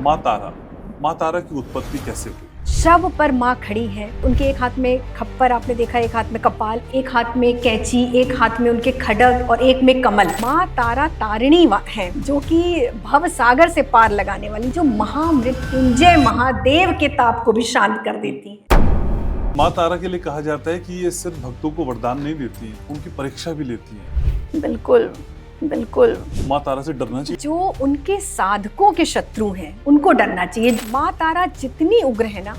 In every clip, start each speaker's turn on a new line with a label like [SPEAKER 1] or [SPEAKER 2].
[SPEAKER 1] माँ तारा की उत्पत्ति कैसे हुई?
[SPEAKER 2] शव पर माँ खड़ी है, उनके एक हाथ में खप्पर आपने देखा, एक हाथ में कपाल, एक हाथ में कैंची, एक हाथ में उनके खड्ग और एक में कमल। माँ तारा तारिणी है, जो कि भव सागर से पार लगाने वाली, जो महामृत्युंजय महादेव के ताप को भी शांत कर देती है।
[SPEAKER 1] माँ तारा के लिए कहा जाता है कि ये सिर्फ भक्तों को वरदान नहीं देती, उनकी परीक्षा भी लेती है।
[SPEAKER 2] बिल्कुल बिल्कुल।
[SPEAKER 1] माँ तारा से डरना चाहिए?
[SPEAKER 2] जो उनके साधकों के शत्रु हैं उनको डरना चाहिए। माँ तारा जितनी उग्र है ना,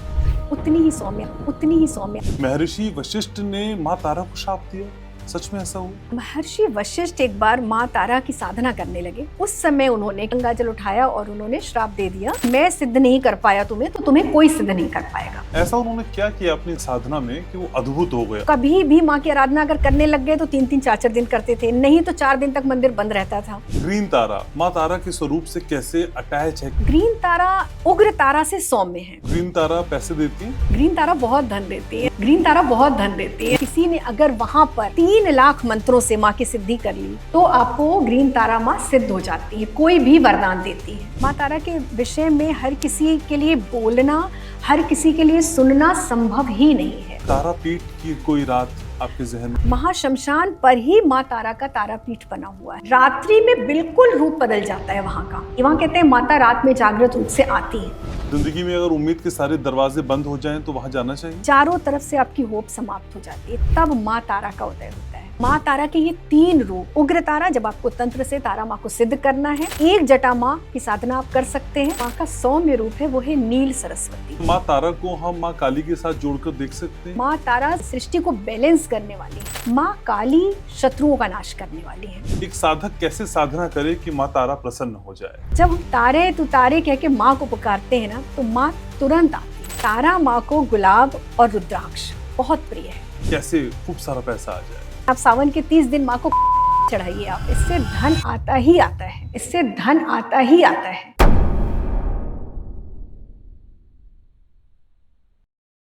[SPEAKER 2] उतनी ही सौम्य, उतनी ही सौम्य।
[SPEAKER 1] महर्षि वशिष्ठ ने माँ तारा को शाप दिया, सच में ऐसा हुआ?
[SPEAKER 2] महर्षि वशिष्ठ एक बार माँ तारा की साधना करने लगे। उस समय उन्होंने गंगा जल उठाया और उन्होंने श्राप दे दिया, मैं सिद्ध नहीं कर पाया तुम्हें, तो तुम्हें कोई सिद्ध नहीं कर पाएगा।
[SPEAKER 1] ऐसा उन्होंने क्या किया अपनी साधना में कि वो अद्भुत हो गया?
[SPEAKER 2] कभी भी माँ की आराधना अगर करने लग गए तो 3-3 4-4 दिन करते थे, नहीं तो 4 दिन तक मंदिर बंद रहता था।
[SPEAKER 1] ग्रीन तारा माँ तारा के स्वरूप से कैसे अटैच है?
[SPEAKER 2] ग्रीन तारा उग्र तारा से सौम्य है।
[SPEAKER 1] ग्रीन तारा पैसे देती है?
[SPEAKER 2] ग्रीन तारा बहुत धन देती है। ग्रीन तारा बहुत धन देती है। किसी ने अगर वहाँ पर 3 लाख मंत्रों से माँ की सिद्धि कर ली तो आपको ग्रीन तारा माँ सिद्ध हो जाती है, कोई भी वरदान देती है। माँ तारा के विषय में हर किसी के लिए बोलना, हर किसी के लिए सुनना संभव ही नहीं है।
[SPEAKER 1] तारापीठ की कोई रात आपके जहन में?
[SPEAKER 2] महाशमशान पर ही माँ तारा का तारापीठ बना हुआ है। रात्रि में बिल्कुल रूप बदल जाता है वहाँ का। वहाँ कहते हैं माता रात में जागृत रूप से आती है।
[SPEAKER 1] जिंदगी में अगर उम्मीद के सारे दरवाजे बंद हो जाएं तो वहाँ जाना चाहिए?
[SPEAKER 2] चारों तरफ से आपकी होप समाप्त हो जाती है, तब माँ तारा का उदय होता है। माँ तारा के ये 3 रूप, उग्र तारा जब आपको तंत्र से तारा माँ को सिद्ध करना है, एक जटा माँ की साधना आप कर सकते हैं। माँ का सौम्य रूप है, वो है नील सरस्वती।
[SPEAKER 1] माँ तारा को हम माँ काली के साथ जोड़कर देख सकते हैं?
[SPEAKER 2] माँ तारा सृष्टि को बैलेंस करने वाली है। माँ काली शत्रुओं का नाश करने वाली है।
[SPEAKER 1] एक साधक कैसे साधना करे कि माँ तारा प्रसन्न हो जाए?
[SPEAKER 2] जब हम तारे तू तारे कह के माँ को पुकारते हैं ना, तो माँ तुरंत आती है। तारा माँ को गुलाब और रुद्राक्ष बहुत प्रिय है।
[SPEAKER 1] कैसे खूब सारा पैसा आ जाए?
[SPEAKER 2] आप सावन के 30 दिन माँ को चढ़ाइए, आप इससे धन आता ही आता है, इससे धन आता ही आता है।